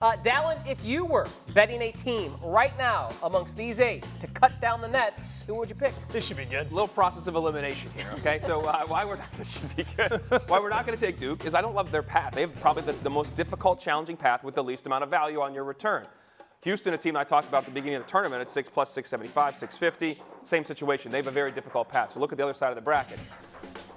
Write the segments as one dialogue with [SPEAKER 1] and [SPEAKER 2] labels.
[SPEAKER 1] Dallin, if you were betting a team right now amongst these 8 to cut down the nets, who would you pick?
[SPEAKER 2] This should be good.
[SPEAKER 3] Little process of elimination here, okay? So why we're not, this should be good. Why we're not going to take Duke is I don't love their path. They have probably the most difficult, challenging path with the least amount of value on your return. Houston, a team I talked about at the beginning of the tournament, at 6+, 675, 650, same situation. They have a very difficult path. So look at the other side of the bracket.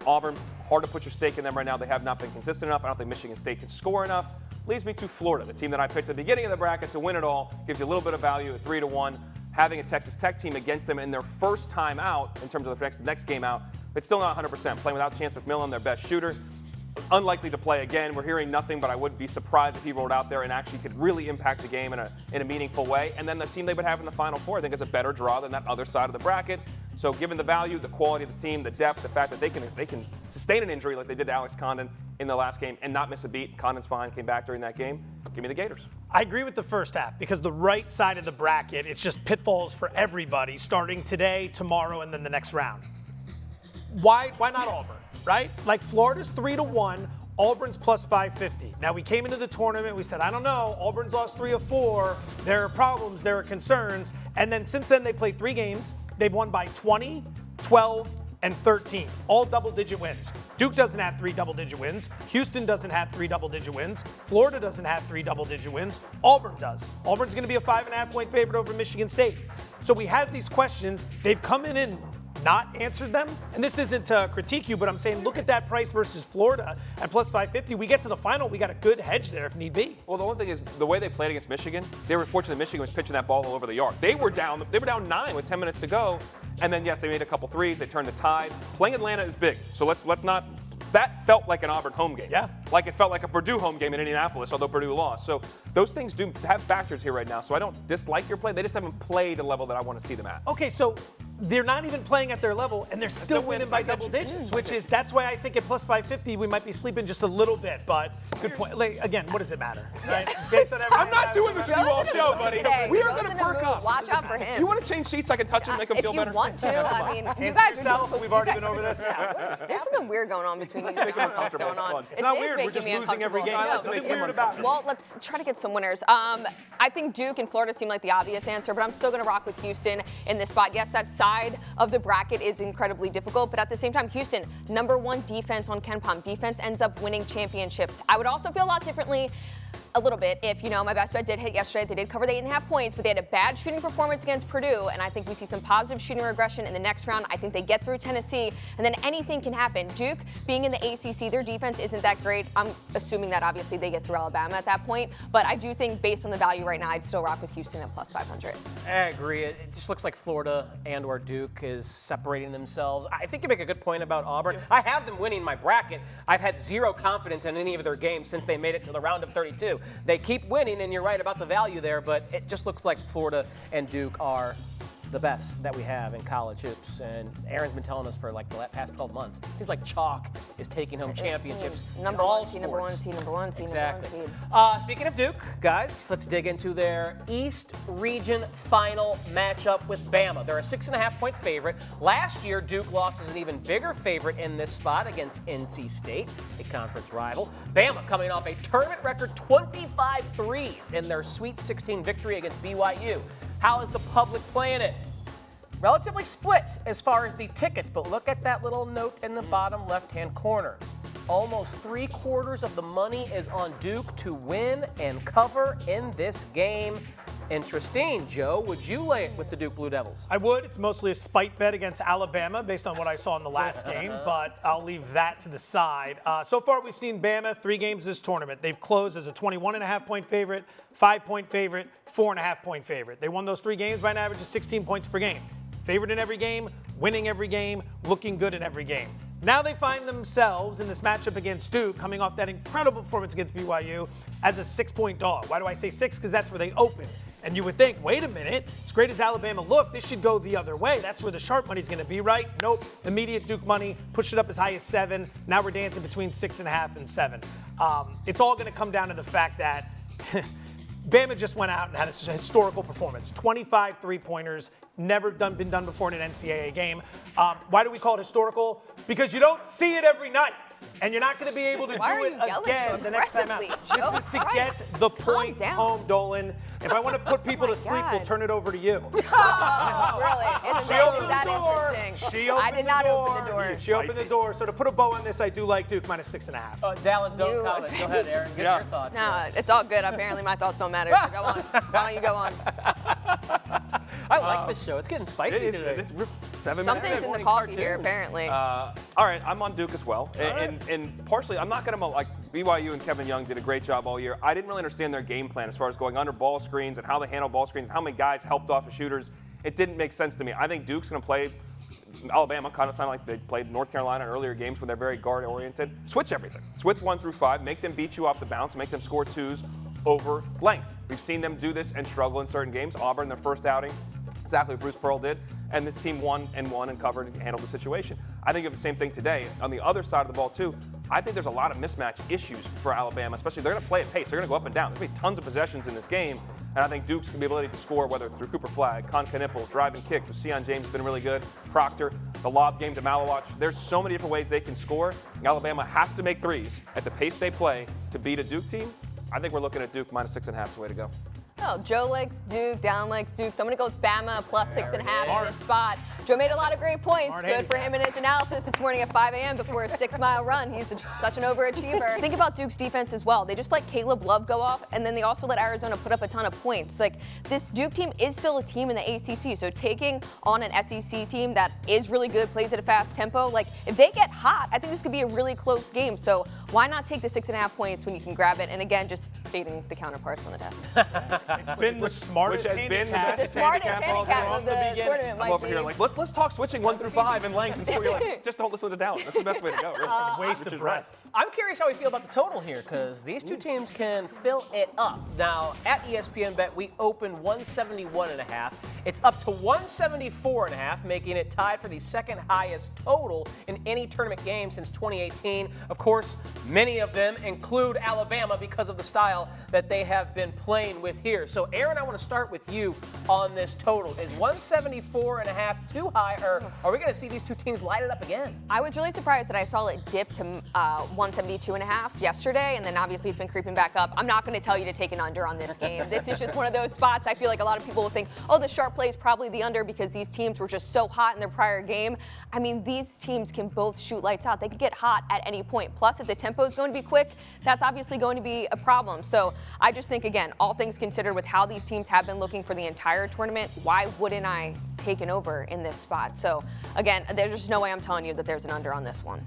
[SPEAKER 3] Auburn, hard to put your stake in them right now. They have not been consistent enough. I don't think Michigan State can score enough. Leads me to Florida, the team that I picked at the beginning of the bracket to win it all. Gives you a little bit of value at 3-1. Having a Texas Tech team against them in their first time out, in terms of the next game out, it's still not 100%. Playing without Chance McMillan, their best shooter. Unlikely to play again. We're hearing nothing, but I would be surprised if he rolled out there and actually could really impact the game in a meaningful way. And then the team they would have in the Final Four, I think, is a better draw than that other side of the bracket. So given the value, the quality of the team, the depth, the fact that they can sustain an injury like they did to Alex Condon in the last game and not miss a beat. Condon's fine, came back during that game. Give me the Gators.
[SPEAKER 2] I agree with the first half because the right side of the bracket, it's just pitfalls for everybody starting today, tomorrow, and then the next round. Why not Auburn, right? Like Florida's 3-1. Auburn's plus 550. Now, we came into the tournament, we said, I don't know, Auburn's lost 3 of 4. There are problems, there are concerns. And then since then, they played 3 games. They've won by 20, 12, and 13, all double-digit wins. Duke doesn't have 3 double-digit wins. Houston doesn't have 3 double-digit wins. Florida doesn't have 3 double-digit wins. Auburn does. Auburn's going to be a 5.5-point favorite over Michigan State. So we have these questions. They've come in and not answered them. And this isn't to critique you, but I'm saying look at that price versus Florida at plus 550. We get to the final, we got a good hedge there if need be.
[SPEAKER 3] Well, the one thing is the way they played against Michigan, they were fortunate Michigan was pitching that ball all over the yard. They were down 9 with 10 minutes to go. And then, yes, they made a couple threes. They turned the tide. Playing Atlanta is big. So let's not. That felt like an Auburn home game.
[SPEAKER 2] Yeah.
[SPEAKER 3] Like it felt like a Purdue home game in Indianapolis, although Purdue lost. So those things do have factors here right now. So I don't dislike your play. They just haven't played a level that I want to see them at.
[SPEAKER 2] Okay, so they're not even playing at their level, and they're still winning by double digits, that's why I think at plus 550 we might be sleeping just a little bit. But good point. Like, again, what does it matter? Right? Based on
[SPEAKER 3] I'm not doing this with you all show, buddy. We are going to perk up.
[SPEAKER 4] Watch out for him.
[SPEAKER 3] Do you want to change seats? I can touch him, make him feel better.
[SPEAKER 4] If you want to, I mean, you
[SPEAKER 2] Answer
[SPEAKER 4] guys
[SPEAKER 2] yourself. We've already been over this.
[SPEAKER 4] There's something weird going on between you. I don't know what's going on.
[SPEAKER 2] It's not weird. We're just losing every game. There's nothing weird about it.
[SPEAKER 4] Well, let's try to get some winners. I think Duke and Florida seem like the obvious answer, but I'm still going to rock with Houston in this spot. Yes, that side of the bracket is incredibly difficult, but at the same time, Houston, #1 defense on KenPom. Defense ends up winning championships. I would also feel a lot differently a little bit if, my best bet did hit yesterday. They did cover the 8.5 points, but they had a bad shooting performance against Purdue, and I think we see some positive shooting regression in the next round. I think they get through Tennessee, and then anything can happen. Duke, being in the ACC, their defense isn't that great. I'm assuming that obviously they get through Alabama at that point, but I do think based on the value right now, I'd still rock with Houston at plus 500.
[SPEAKER 1] I agree. It just looks like Florida and or Duke is separating themselves. I think you make a good point about Auburn. I have them winning my bracket. I've had zero confidence in any of their games since they made it to the round of 32. They keep winning, and you're right about the value there, but it just looks like Florida and Duke are the best that we have in college hoops. And Aaron's been telling us for like the past 12 months. It seems like chalk is taking home championships.
[SPEAKER 4] Number one seed.
[SPEAKER 1] Exactly. Speaking of Duke, guys, let's dig into their East Region final matchup with Bama. They're a 6.5-point favorite. Last year, Duke lost as an even bigger favorite in this spot against NC State, a conference rival. Bama coming off a tournament record 25 threes in their Sweet 16 victory against BYU. How is the public playing it? Relatively split as far as the tickets, but look at that little note in the bottom left-hand corner. Almost 3/4 of the money is on Duke to win and cover in this game. Interesting. Joe, would you lay it with the Duke Blue Devils?
[SPEAKER 2] I would. It's mostly a spite bet against Alabama based on what I saw in the last game, but I'll leave that to the side. So far, we've seen Bama 3 games this tournament. They've closed as a 21.5-point favorite, 5-point favorite, 4.5-point favorite. They won those 3 games by an average of 16 points per game. Favored in every game, winning every game, looking good in every game. Now they find themselves in this matchup against Duke, coming off that incredible performance against BYU, as a 6-point dog. Why do I say 6? Because that's where they open. And you would think, wait a minute, as great as Alabama looked, this should go the other way. That's where the sharp money's going to be, right? Nope. Immediate Duke money, pushed it up as high as 7. Now we're dancing between 6.5 and 7. It's all going to come down to the fact that Bama just went out and had a historical performance. 25 three-pointers, never been done before in an NCAA game. Why do we call it historical? Because you don't see it every night, and you're not going to be able to do it again the next time out. This is to get the point home, Dolan. If I want to put people to sleep, we'll turn it over to you.
[SPEAKER 4] Oh, really? Isn't that interesting?
[SPEAKER 2] She opened
[SPEAKER 4] I did not open the door.
[SPEAKER 2] She opened the door. So to put a bow on this, I do like Duke minus 6.5.
[SPEAKER 1] Dallin, don't comment. Go ahead, Aaron. Get your thoughts.
[SPEAKER 4] No, it's all good. Apparently, my thoughts don't matter. So go on. Why don't you go on?
[SPEAKER 1] I like this show. It's getting spicy today.
[SPEAKER 3] It's 7 minutes.
[SPEAKER 4] Something's in the coffee here, apparently.
[SPEAKER 3] All right, I'm on Duke as well. And partially, I'm not going to, like, BYU and Kevin Young did a great job all year. I didn't really understand their game plan as far as going under ball screens and how they handle ball screens and how many guys helped off the shooters. It didn't make sense to me. I think Duke's going to play Alabama, kind of sound like they played North Carolina in earlier games where they're very guard-oriented. Switch everything. Switch 1 through 5. Make them beat you off the bounce. Make them score twos over length. We've seen them do this and struggle in certain games. Auburn, their first outing, exactly what Bruce Pearl did. And this team won and covered and handled the situation. I think of the same thing today. On the other side of the ball, too, I think there's a lot of mismatch issues for Alabama, especially they're going to play at pace. They're going to go up and down. There's going to be tons of possessions in this game. And I think Duke's going to be able to score, whether it's through Cooper Flagg, Knipple, drive and kick. Sion James has been really good. Proctor, the lob game to Malawach. There's so many different ways they can score. Alabama has to make threes at the pace they play to beat a Duke team. I think we're looking at Duke minus 6.5 is the way to go.
[SPEAKER 4] Oh, Joe likes Duke, Down likes Duke. So I'm going to go with Bama plus 6.5 in this spot. Joe made a lot of great points. Good for him in his analysis this morning at 5 a.m. before a 6-mile run. He's such an overachiever. Think about Duke's defense as well. They just let Caleb Love go off, and then they also let Arizona put up a ton of points. Like, this Duke team is still a team in the ACC, so taking on an SEC team that is really good, plays at a fast tempo, like, if they get hot, I think this could be a really close game. So why not take the 6.5 points when you can grab it? And again, just fading the counterparts on the test.
[SPEAKER 2] It's been the smartest handicap.
[SPEAKER 4] The smartest handicap of the tournament might
[SPEAKER 3] I'm over
[SPEAKER 4] be.
[SPEAKER 3] here like, let's talk switching 1 through 5 in length and score. You're like, just don't listen to Dallin. That's the best way to go. Really.
[SPEAKER 2] Waste of breath.
[SPEAKER 1] I'm curious how we feel about the total here, because these two teams can fill it up. Now, at ESPN Bet, we opened 171.5. It's up to 174.5, making it tied for the second highest total in any tournament game since 2018. Of course, many of them include Alabama because of the style that they have been playing with here. So, Aaron, I want to start with you on this total. Is 174.5 too high, or are we going to see these two teams light it up again?
[SPEAKER 4] I was really surprised that I saw it dip to 172.5 yesterday, and then obviously it's been creeping back up. I'm not going to tell you to take an under on this game. This is just one of those spots. I feel like a lot of people will think, oh, the sharp play is probably the under because these teams were just so hot in their prior game. I mean, these teams can both shoot lights out. They can get hot at any point. Plus, if the tempo is going to be quick, that's obviously going to be a problem. So I just think, again, all things considered with how these teams have been looking for the entire tournament, why wouldn't I take an over in this spot? So, again, there's just no way I'm telling you that there's an under on this one.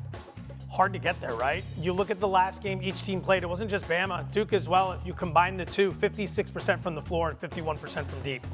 [SPEAKER 2] Hard to get there, right? You look at the last game each team played. It wasn't just Bama. Duke as well. If you combine the two, 56% from the floor and 51% from deep.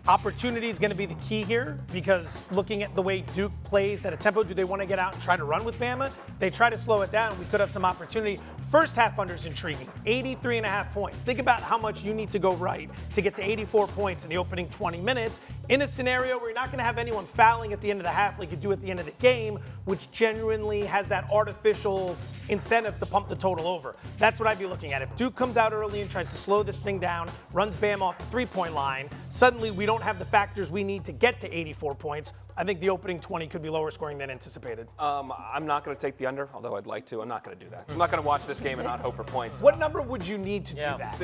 [SPEAKER 2] Opportunity is going to be the key here, because looking at the way Duke plays at a tempo, do they want to get out and try to run with Bama? They try to slow it down. We could have some opportunity. First half under is intriguing. 83.5 points. Think about how much you need to go right to get to 84 points in the opening 20 minutes in a scenario where you're not going to have anyone fouling at the end of the half like you do at the end of the game, which genuinely has that artificial incentive to pump the total over. That's what I'd be looking at. If Duke comes out early and tries to slow this thing down, runs Bama off the three-point line, suddenly we don't have the factors we need to get to 84 points. I think the opening 20 could be lower scoring than anticipated.
[SPEAKER 3] I'm not going to take the under, although I'd like to. I'm not going to do that. I'm not going to watch this game and not hope for points.
[SPEAKER 2] What number would you need to do that?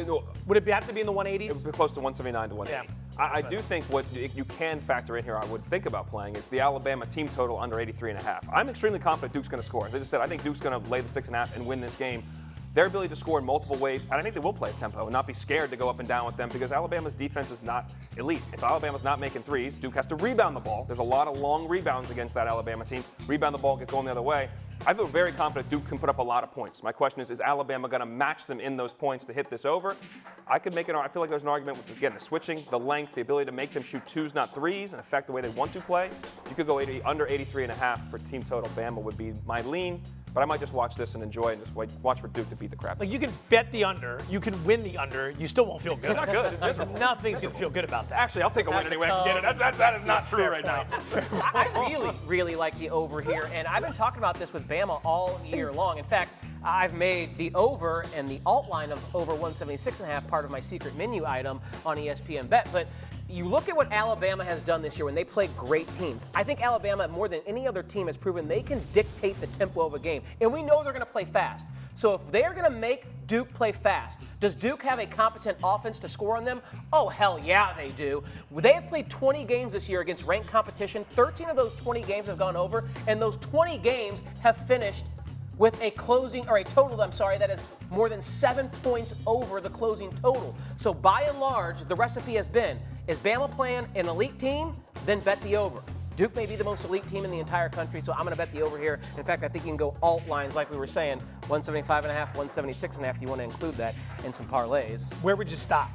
[SPEAKER 2] Would it have to be in the 180s?
[SPEAKER 3] It would be close to 179 to 180.
[SPEAKER 2] Yeah.
[SPEAKER 3] I do think what you can factor in here, I would think about playing, is the Alabama team total under 83.5. I'm extremely confident Duke's going to score. As I just said, I think Duke's going to lay the 6.5 and win this game. Their ability to score in multiple ways, and I think they will play at tempo and not be scared to go up and down with them, because Alabama's defense is not elite. If Alabama's not making threes, Duke has to rebound the ball. There's a lot of long rebounds against that Alabama team. Rebound the ball, get going the other way. I feel very confident Duke can put up a lot of points. My question is Alabama going to match them in those points to hit this over? I feel like there's an argument with, again, the switching, the length, the ability to make them shoot twos, not threes, and affect the way they want to play. You could go under 83.5 for team total. Bama would be my lean. But I might just watch this and enjoy it and just watch for Duke to beat the crap.
[SPEAKER 2] Like, you can bet the under, you can win the under, you still won't feel good.
[SPEAKER 3] It's not good. It's miserable.
[SPEAKER 2] Nothing's going to feel good about that.
[SPEAKER 3] Actually, I'll take a win anyway I can get it. That is not true right now.
[SPEAKER 1] I really like the over here, and I've been talking about this with Bama all year long. In fact, I've made the over and the alt line of over 176.5 part of my secret menu item on ESPN Bet. But you look at what Alabama has done this year when they play great teams. I think Alabama, more than any other team, has proven they can dictate the tempo of a game. And we know they're going to play fast. So if they're going to make Duke play fast, does Duke have a competent offense to score on them? Oh, hell yeah, they do. They have played 20 games this year against ranked competition. 13 of those 20 games have gone over, and those 20 games have finished with a total, that is more than 7 points over the closing total. So by and large, the recipe has been, is Bama playing an elite team? Then bet the over. Duke may be the most elite team in the entire country, so I'm going to bet the over here. In fact, I think you can go alt lines like we were saying, 175.5, 176.5 if you want to include that in some parlays.
[SPEAKER 2] Where would you stop?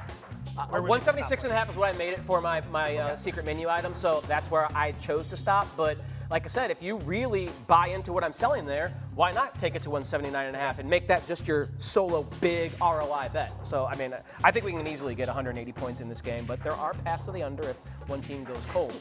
[SPEAKER 1] 176.5 is what I made it for my secret menu item, so that's where I chose to stop. But like I said, if you really buy into what I'm selling there, why not take it to 179.5 and make that just your solo big ROI bet? So, I mean, I think we can easily get 180 points in this game, but there are paths to the under if one team goes cold.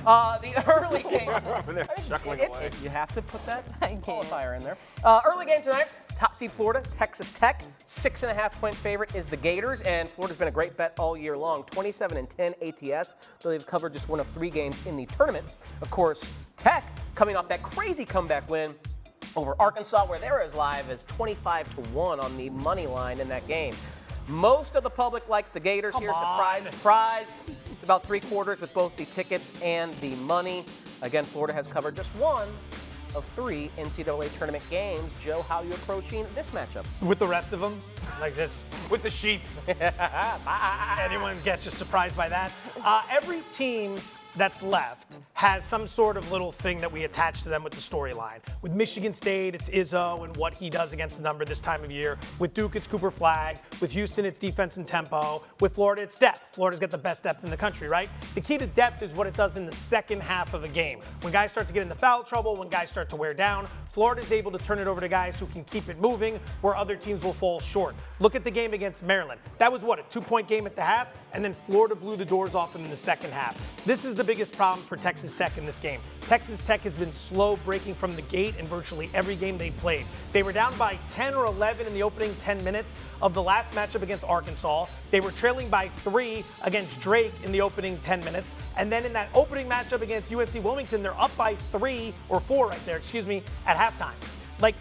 [SPEAKER 1] The early game.
[SPEAKER 3] They're chuckling away.
[SPEAKER 1] You have to put that
[SPEAKER 4] I can't.
[SPEAKER 1] qualifier in there. Early game tonight. Top seed Florida, Texas Tech. 6.5-point favorite is the Gators, and Florida's been a great bet all year long. 27-10 ATS, though they've covered just one of 3 games in the tournament. Of course, Tech coming off that crazy comeback win over Arkansas, where they were as live as 25-1 on the money line in that game. Most of the public likes the Gators here. Surprise, surprise. It's about 3/4 with both the tickets and the money. Again, Florida has covered just one of 3 NCAA tournament games. Joe, how are you approaching this matchup?
[SPEAKER 2] With the rest of them, like this.
[SPEAKER 3] With the sheep.
[SPEAKER 2] Anyone gets just surprised by that? Every team that's left has some sort of little thing that we attach to them with the storyline. With Michigan State, it's Izzo and what he does against the number this time of year. With Duke, it's Cooper Flagg. With Houston, it's defense and tempo. With Florida, it's depth. Florida's got the best depth in the country, right? The key to depth is what it does in the second half of a game. When guys start to get into foul trouble, when guys start to wear down, Florida's able to turn it over to guys who can keep it moving where other teams will fall short. Look at the game against Maryland. That was what, a 2-point game at the half? And then Florida blew the doors off them in the second half. This is the biggest problem for Texas Tech in this game. Texas Tech has been slow breaking from the gate in virtually every game they played. They were down by 10 or 11 in the opening 10 minutes of the last matchup against Arkansas. They were trailing by 3 against Drake in the opening 10 minutes. And then in that opening matchup against UNC Wilmington, they're up by 3 or 4 right there, at halftime. Like,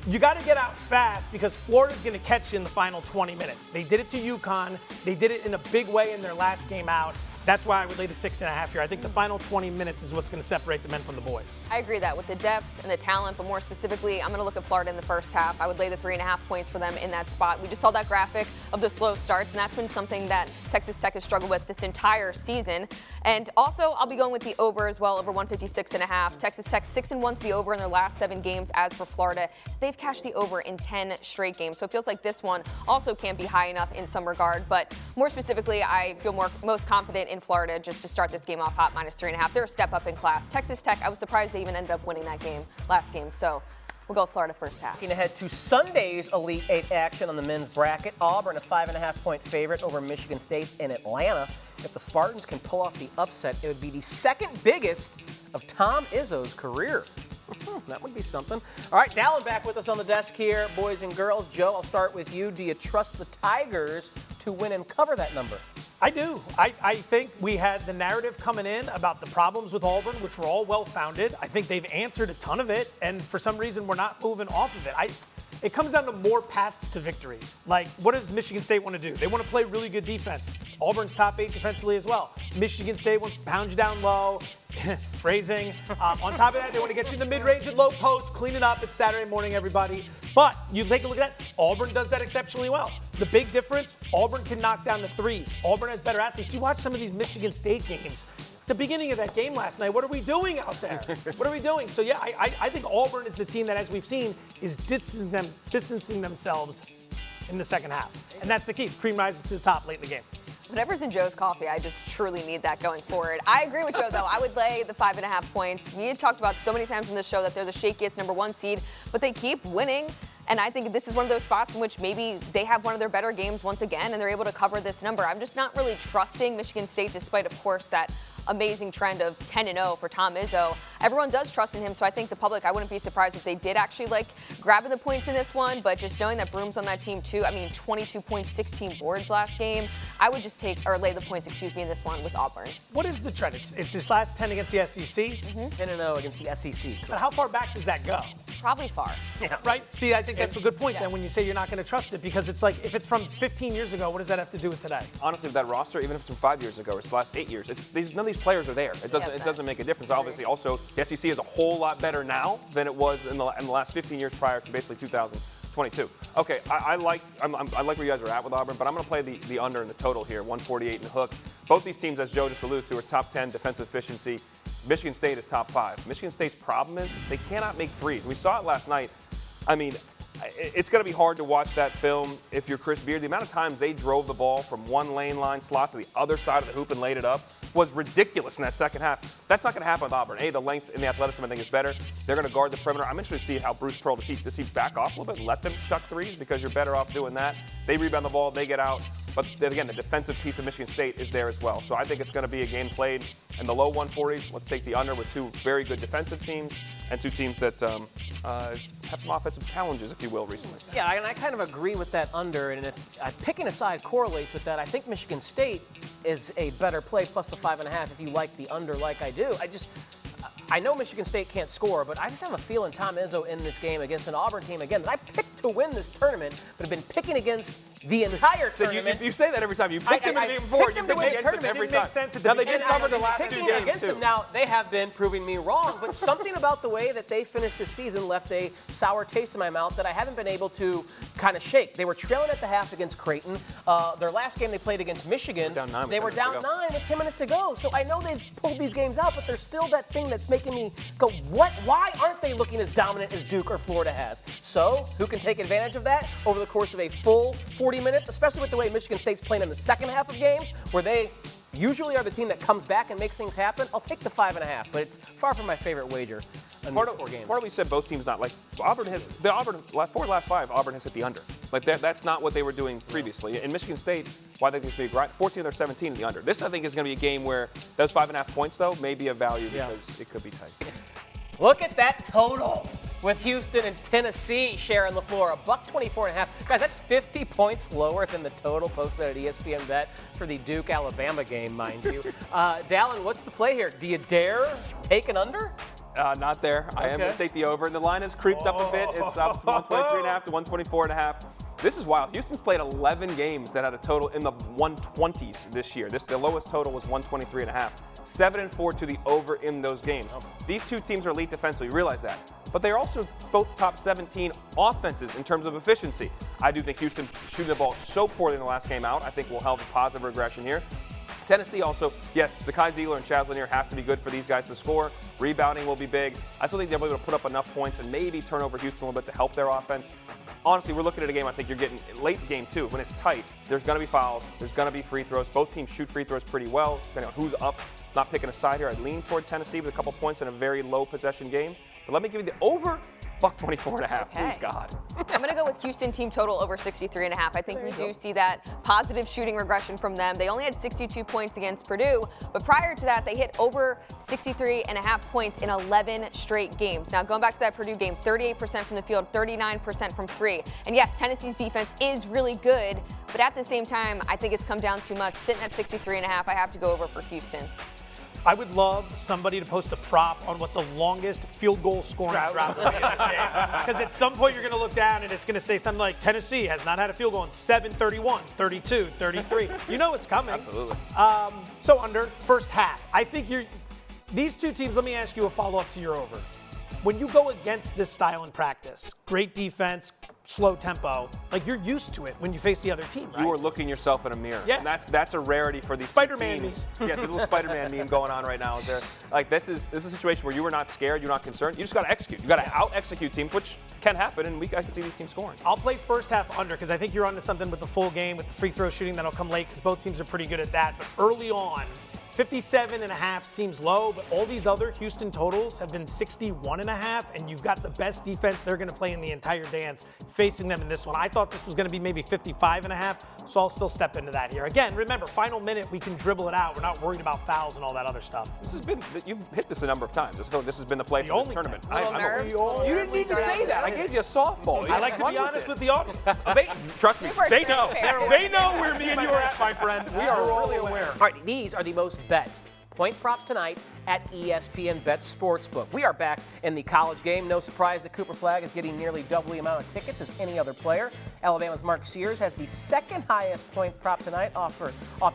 [SPEAKER 2] you got to get out fast because Florida's going to catch you in the final 20 minutes. They did it to UConn. They did it in a big way in their last game out. That's why I would lay the 6.5 here. I think the final 20 minutes is what's going to separate the men from the boys.
[SPEAKER 4] I agree that with the depth and the talent, but more specifically, I'm going to look at Florida in the first half. I would lay the 3.5 points for them in that spot. We just saw that graphic of the slow starts, and that's been something that Texas Tech has struggled with this entire season. And also, I'll be going with the over as well, over 156.5. Texas Tech 6-1 to the over in their last 7 games. As for Florida, they've cashed the over in 10 straight games. So it feels like this one also can't be high enough in some regard. But more specifically, I feel most confident in Florida just to start this game off hot, -3.5. They're a step up in class. Texas Tech, I was surprised they even ended up winning that game last game. So we'll go with Florida first half.
[SPEAKER 1] Looking ahead to Sunday's Elite 8 action on the men's bracket. Auburn, a 5.5-point favorite over Michigan State in Atlanta. If the Spartans can pull off the upset, it would be the second biggest of Tom Izzo's career. That would be something. All right, Dallin back with us on the desk here, boys and girls. Joe, I'll start with you. Do you trust the Tigers to win and cover that number?
[SPEAKER 2] I do. I think we had the narrative coming in about the problems with Auburn, which were all well-founded. I think they've answered a ton of it, and for some reason, we're not moving off of it. It comes down to more paths to victory. Like, what does Michigan State want to do? They want to play really good defense. Auburn's top 8 defensively as well. Michigan State wants to pound you down low. Phrasing. On top of that, they want to get you in the mid-range and low post, clean it up. It's Saturday morning, everybody. But you take a look at that. Auburn does that exceptionally well. The big difference, Auburn can knock down the threes. Auburn has better athletes. You watch some of these Michigan State games. The beginning of that game last night, what are we doing out there? What are we doing? So, yeah, I think Auburn is the team that, as we've seen, is distancing themselves in the second half. And that's the key. Cream rises to the top late in the game.
[SPEAKER 4] Whatever's in Joe's coffee, I just truly need that going forward. I agree with Joe, though. I would lay the 5.5 points. We had talked about so many times in the show that they're the shakiest #1 seed, but they keep winning. And I think this is one of those spots in which maybe they have one of their better games once again, and they're able to cover this number. I'm just not really trusting Michigan State, despite, of course, that amazing trend of 10-0 for Tom Izzo. Everyone does trust in him, so I think the public, I wouldn't be surprised if they did actually like grabbing the points in this one, but just knowing that Broom's on that team too, I mean 22 points, 16 boards last game, I would just lay the points, in this one with Auburn.
[SPEAKER 2] What is the trend? It's his last 10 against the SEC?
[SPEAKER 1] 10-0 against the SEC.
[SPEAKER 2] But how far back does that go?
[SPEAKER 4] Probably far.
[SPEAKER 2] Yeah. Right? See, I think that's a good point then when you say you're not going to trust it, because it's like, if it's from 15 years ago, what does that have to do with today?
[SPEAKER 3] Honestly, that roster, even if it's from 5 years ago or it's the last 8 years, none of these players are there. It doesn't make a difference. Obviously, also, the SEC is a whole lot better now than it was in the last 15 years prior to basically 2022. Okay, I like where you guys are at with Auburn, but I'm going to play the under and the total here, 148 and the hook. Both these teams, as Joe just alluded to, are top 10 defensive efficiency. Michigan State is top 5. Michigan State's problem is they cannot make threes. We saw it last night. I mean, it's going to be hard to watch that film if you're Chris Beard. The amount of times they drove the ball from one lane line slot to the other side of the hoop and laid it up was ridiculous in that second half. That's not going to happen with Auburn. The length and the athleticism I think is better. They're going to guard the perimeter. I'm interested to see how Bruce Pearl, does he back off a little bit and let them chuck threes, because you're better off doing that. They rebound the ball, they get out. But then again, the defensive piece of Michigan State is there as well. So I think it's going to be a game played in the low 140s. Let's take the under with two very good defensive teams and two teams that have some offensive challenges, if you will, recently.
[SPEAKER 1] Yeah, and I kind of agree with that under. And if picking a side correlates with that, I think Michigan State is a better play, plus the 5.5 if you like the under like I do. I know Michigan State can't score, but I just have a feeling Tom Izzo in this game against an Auburn team, again, that I picked to win this tournament, but have been picking against the entire tournament.
[SPEAKER 3] You say that every time. You picked them in the game before. You picked against them every time. Now, they did cover the last 2 games, too.
[SPEAKER 1] Now, they have been proving me wrong, but something about the way that they finished the season left a sour taste in my mouth that I haven't been able to kind of shake. They were trailing at the half against Creighton. Their last game they played against Michigan, they were down 9 with 10 minutes to go. So I know they've pulled these games out, but there's still that thing that's making me go, what? Why aren't they looking as dominant as Duke or Florida has? So who can take advantage of that over the course of a full 40 minutes, especially with the way Michigan State's playing in the second half of games, where they usually are the team that comes back and makes things happen? I'll take the 5.5, but it's far from my favorite wager in these 4 games.
[SPEAKER 3] Part of we said both teams not like Auburn has for the last 5. Auburn has hit the under. Like that's not what they were doing previously. In Michigan State, why they think it's 14 or 17 in the under. This I think is going to be a game where those 5.5 points though may be of value because it could be tight.
[SPEAKER 1] Look at that total with Houston and Tennessee sharing the floor. $124.5. Guys, that's 50 points lower than the total posted at ESPN BET for the Duke-Alabama game, mind you. Dallin, what's the play here? Do you dare take an under?
[SPEAKER 3] Not there. I am going to take the over. And the line has creeped up a bit. It's up to 123.5 to 124.5. This is wild. Houston's played 11 games that had a total in the 120s this year. The lowest total was 123.5. 7-4 to the over in those games. These two teams are elite defensively. You realize that. But they're also both top 17 offenses in terms of efficiency. I do think Houston shooting the ball so poorly in the last game out, I think will help a positive regression here. Tennessee also, yes, Zakai Zeigler and Chaz Lanier have to be good for these guys to score. Rebounding will be big. I still think they'll be able to put up enough points and maybe turn over Houston a little bit to help their offense. Honestly, we're looking at a game I think you're getting late game too. When it's tight, there's going to be fouls. There's going to be free throws. Both teams shoot free throws pretty well, depending on who's up. Not picking a side here. I'd lean toward Tennessee with a couple points in a very low possession game. But let me give you the over. $124.5. Please God.
[SPEAKER 4] I'm going to go with Houston team total over 63.5. I think we do see that positive shooting regression from them. They only had 62 points against Purdue, but prior to that, they hit over 63.5 points in 11 straight games. Now, going back to that Purdue game, 38% from the field, 39% from 3. And yes, Tennessee's defense is really good, but at the same time, I think it's come down too much. Sitting at 63.5, I have to go over for Houston.
[SPEAKER 2] I would love somebody to post a prop on what the longest field goal scoring drought will be in this game. Because at some point you're going to look down and it's going to say something like Tennessee has not had a field goal in 7-31, 32, 33. You know it's coming.
[SPEAKER 3] Absolutely.
[SPEAKER 2] So under, first half. I think these two teams, let me ask you a follow-up to your over. When you go against this style in practice, great defense, slow tempo, like you're used to it when you face the other team, right?
[SPEAKER 3] You are looking yourself in a mirror.
[SPEAKER 2] Yeah.
[SPEAKER 3] And that's a rarity for these
[SPEAKER 2] Spider-Man
[SPEAKER 3] teams. Yes, a little Spider-Man meme going on right now. Like this is a situation where you are not scared, you're not concerned. You just got to execute. You got to out-execute teams, which can happen, and I can see these teams scoring.
[SPEAKER 2] I'll play first half under because I think you're onto something with the full game, with the free throw shooting that'll come late because both teams are pretty good at that. But early on, 57.5 seems low, but all these other Houston totals have been 61.5, and you've got the best defense they're going to play in the entire dance facing them in this one. I thought this was going to be maybe 55.5. So I'll still step into that here. Again, remember, final minute, we can dribble it out. We're not worried about fouls and all that other stuff.
[SPEAKER 3] You've hit this a number of times. This has been the play for the tournament.
[SPEAKER 4] You
[SPEAKER 3] didn't need to say that. I gave you a softball.
[SPEAKER 2] I like to be honest with the audience.
[SPEAKER 3] Trust me,
[SPEAKER 4] Super
[SPEAKER 3] they know.
[SPEAKER 4] transparent.
[SPEAKER 3] They know where me and you are at, my friend. We are really aware.
[SPEAKER 1] All right, these are the most bet point props tonight at ESPN BET Sportsbook. We are back in the college game. No surprise that Cooper Flagg is getting nearly double the amount of tickets as any other player. Alabama's Mark Sears has the second highest point prop tonight off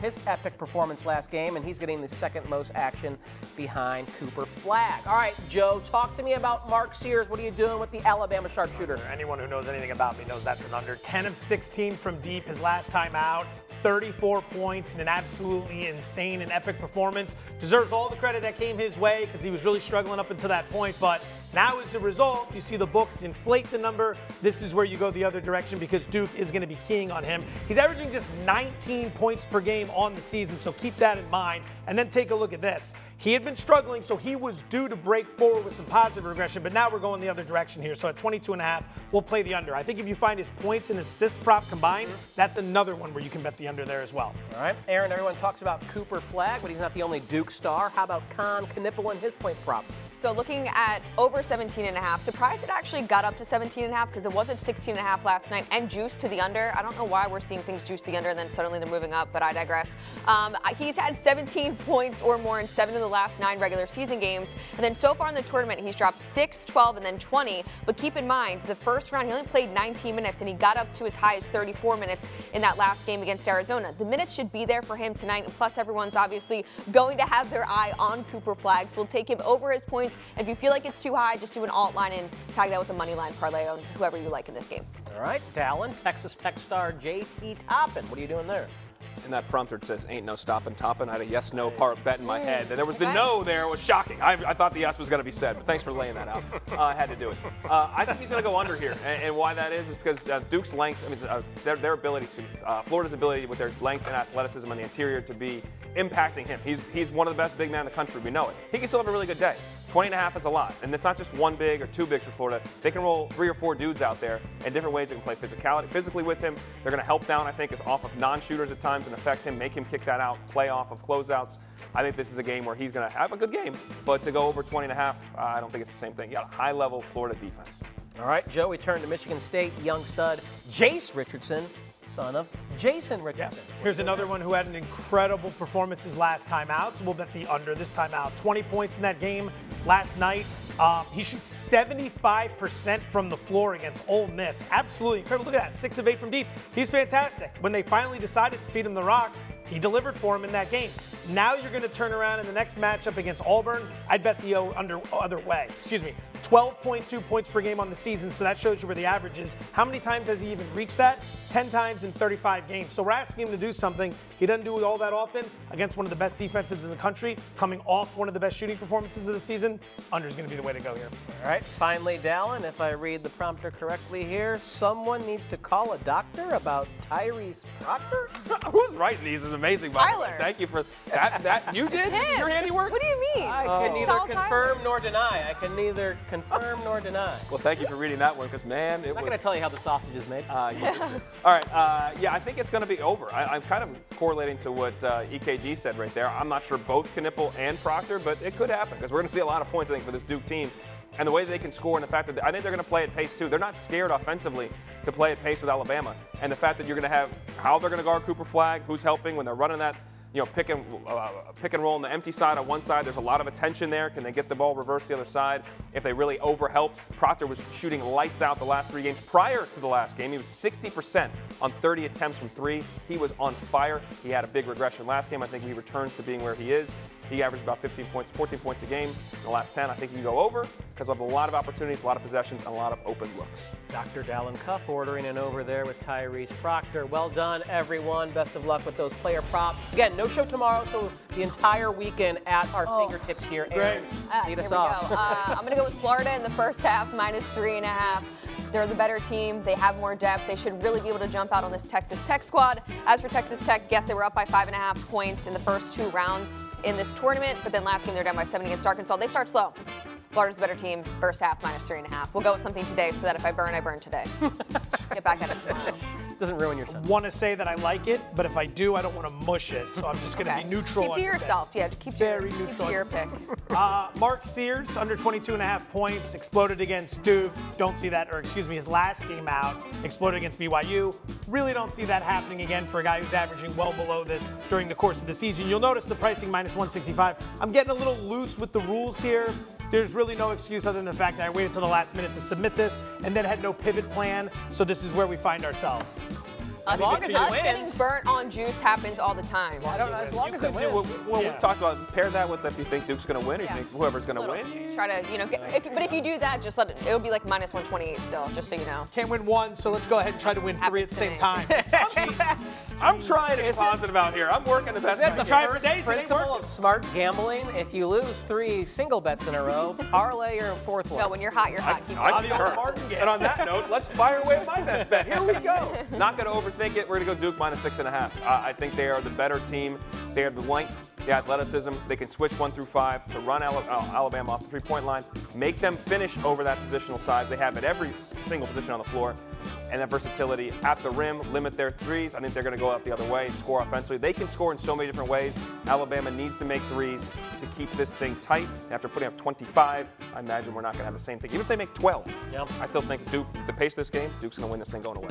[SPEAKER 1] his epic performance last game, and he's getting the second most action behind Cooper Flagg. All right, Joe, talk to me about Mark Sears. What are you doing with the Alabama sharpshooter?
[SPEAKER 2] Anyone who knows anything about me knows that's an under. 10 of 16 from deep his last time out. 34 points and an absolutely insane and epic performance. Deserves all the credit that came his way because he was really struggling up until that point. But now as a result, you see the books inflate the number. This is where you go the other direction because Duke is going to be keying on him. He's averaging just 19 points per game on the season, so keep that in mind. And then take a look at this. He had been struggling, so he was due to break forward with some positive regression, but now we're going the other direction here. So at 22.5, we'll play the under. I think if you find his points and assist prop combined, that's another one where you can bet the under there as well.
[SPEAKER 1] All right, Aaron, everyone talks about Cooper Flagg, but he's not the only Duke star. How about Con Knippel and his point prop?
[SPEAKER 4] So looking at over 17.5, surprised it actually got up to 17.5 because it was at 16.5 last night and juiced to the under. I don't know why we're seeing things juice to the under and then suddenly they're moving up, but I digress. He's had 17 points or more in 7 of the last 9 regular season games. And then so far in the tournament, he's dropped 6, 12, and then 20. But keep in mind, the first round, he only played 19 minutes and he got up to as high as 34 minutes in that last game against Arizona. The minutes should be there for him tonight. And plus, everyone's obviously going to have their eye on Cooper Flagg. So we'll take him over his points. If you feel like it's too high, just do an alt line and tag that with a money line parlay on whoever you like in this game.
[SPEAKER 1] All right, Dallin, Texas Tech star JT Toppin. What are you doing there?
[SPEAKER 3] And that prompter it says, ain't no stopping topping. I had a yes-no bet in my head. There was the no there. It was shocking. I thought the yes was going to be said, but thanks for laying that out. I had to do it. I think he's going to go under here. And why that is because Duke's length, their ability to, Florida's ability with their length and athleticism on the interior to be impacting him. He's one of the best big men in the country. We know it. He can still have a really good day. 20.5 is a lot. And it's not just one big or two bigs for Florida. They can roll 3 or 4 dudes out there in different ways. They can play physically with him. They're going to help down, I think, off of non-shooters at times and affect him, make him kick that out, play off of closeouts. I think this is a game where he's going to have a good game. But to go over 20.5, I don't think it's the same thing. You got a high-level Florida defense.
[SPEAKER 1] All right, Joe, we turn to Michigan State young stud Jace Richardson, son of Jason Richardson.
[SPEAKER 2] Yeah. Here's another one who had an incredible performance his last time out, so we'll bet the under this time out. 20 points in that game last night. He shoots 75% from the floor against Ole Miss. Absolutely incredible. Look at that, 6 of 8 from deep. He's fantastic. When they finally decided to feed him the rock, he delivered for him in that game. Now you're going to turn around in the next matchup against Auburn. I'd bet the other way. Excuse me. 12.2 points per game on the season, so that shows you where the average is. How many times has he even reached that? 10 times in 35 games. So we're asking him to do something he doesn't do it all that often against one of the best defenses in the country, coming off one of the best shooting performances of the season. Under is going to be the way to go here.
[SPEAKER 1] All right, finally, Dallin, if I read the prompter correctly here, someone needs to call a doctor about Tyrese Proctor?
[SPEAKER 3] Who's writing these is amazing, by the way.
[SPEAKER 4] Tyler.
[SPEAKER 3] Thank you for that. You did? This is your handiwork?
[SPEAKER 4] What do you mean?
[SPEAKER 1] I can neither
[SPEAKER 4] Saul
[SPEAKER 1] confirm
[SPEAKER 4] Tyler.
[SPEAKER 1] nor deny. I can neither confirm nor deny.
[SPEAKER 3] Well, thank you for reading that one, because, man, it
[SPEAKER 1] I'm not
[SPEAKER 3] was...
[SPEAKER 1] going to tell you how the sausage is made.
[SPEAKER 3] You just did. All right, yeah, I think it's going to be over. I'm kind of correlating to what EKG said right there. I'm not sure both Knippel and Proctor, but it could happen, because we're going to see a lot of points, I think, for this Duke team. And the way they can score and the fact that I think they're going to play at pace, too. They're not scared offensively to play at pace with Alabama. And the fact that you're going to have how they're going to guard Cooper Flagg, who's helping when they're running that, pick and roll on the empty side on one side. There's a lot of attention there. Can they get the ball reversed the other side? If they really overhelp, Proctor was shooting lights out the last 3 games. Prior to the last game, he was 60% on 30 attempts from 3. He was on fire. He had a big regression last game. I think he returns to being where he is. He averaged about 15 points, 14 points a game in the last 10. I think he can go over because of a lot of opportunities, a lot of possessions, and a lot of open looks.
[SPEAKER 1] Dr. Dallin Cuff ordering an over there with Tyrese Proctor. Well done, everyone. Best of luck with those player props. Again, no show tomorrow, so the entire weekend at our fingertips here. Aaron, lead us off.
[SPEAKER 4] I'm going to go with Florida in the first half, -3.5. They're the better team. They have more depth. They should really be able to jump out on this Texas Tech squad. As for Texas Tech, yes, they were up by 5.5 points in the first 2 rounds in this tournament, but then last game they're down by 7 against Arkansas. They start slow. Florida's the better team. First half, -3.5. We'll go with something today so that if I burn today. Get back at it tomorrow.
[SPEAKER 1] Doesn't ruin your sentence.
[SPEAKER 2] want to say that I like it, but if I do, I don't want to mush it. So I'm just going to be neutral.
[SPEAKER 4] Keep to
[SPEAKER 2] on your bet.
[SPEAKER 4] yourself. Yeah, keep
[SPEAKER 2] Very
[SPEAKER 4] keep
[SPEAKER 2] neutral.
[SPEAKER 4] to your pick.
[SPEAKER 2] Mark Sears, under 22.5 points, exploded against Duke. Don't see that, or excuse me, his last game out, exploded against BYU. Really don't see that happening again for a guy who's averaging well below this during the course of the season. You'll notice the pricing -165. I'm getting a little loose with the rules here. There's really no excuse other than the fact that I waited till the last minute to submit this and then had no pivot plan. So this is where we find ourselves.
[SPEAKER 1] As long as it
[SPEAKER 4] Us
[SPEAKER 1] wins.
[SPEAKER 4] getting burnt on juice happens all the time.
[SPEAKER 1] As long as it wins.
[SPEAKER 3] Well,
[SPEAKER 2] Yeah.
[SPEAKER 3] we've talked about pair that with if you think Duke's going to win, or you
[SPEAKER 4] Yeah.
[SPEAKER 3] think whoever's going to
[SPEAKER 4] Little.
[SPEAKER 3] win.
[SPEAKER 4] Try to, but if you do that, just let it. It'll be like -128 still, just so you know.
[SPEAKER 2] Can't win one, so let's go ahead and try to win three at the same time.
[SPEAKER 3] I'm trying to be positive out here. I'm working the best I
[SPEAKER 1] That's the
[SPEAKER 3] can.
[SPEAKER 2] Try it for
[SPEAKER 1] first
[SPEAKER 2] days, it ain't
[SPEAKER 1] principle
[SPEAKER 2] working.
[SPEAKER 1] of smart gambling. If you lose 3 single bets in a row, parlay your fourth one.
[SPEAKER 4] No, when you're hot, you're hot. Keep
[SPEAKER 3] I
[SPEAKER 4] going.
[SPEAKER 3] concur.
[SPEAKER 2] Martin game.
[SPEAKER 3] And on that note, let's fire away my best bet. Here we go. Not going to overthink it. We're going to go Duke -6.5. I think they are the better team. They have the length, the athleticism. They can switch 1 through 5 to run Alabama off the three-point line, make them finish over that positional size. They have at every single position on the floor. And that versatility at the rim, limit their threes. I think they're going to go out the other way and score offensively. They can score in so many different ways. Alabama needs to make threes to keep this thing tight. After putting up 25, I imagine we're not going to have the same thing. Even if they make 12,
[SPEAKER 1] Yep.
[SPEAKER 3] I still think Duke, the pace of this game, Duke's going to win this thing going away.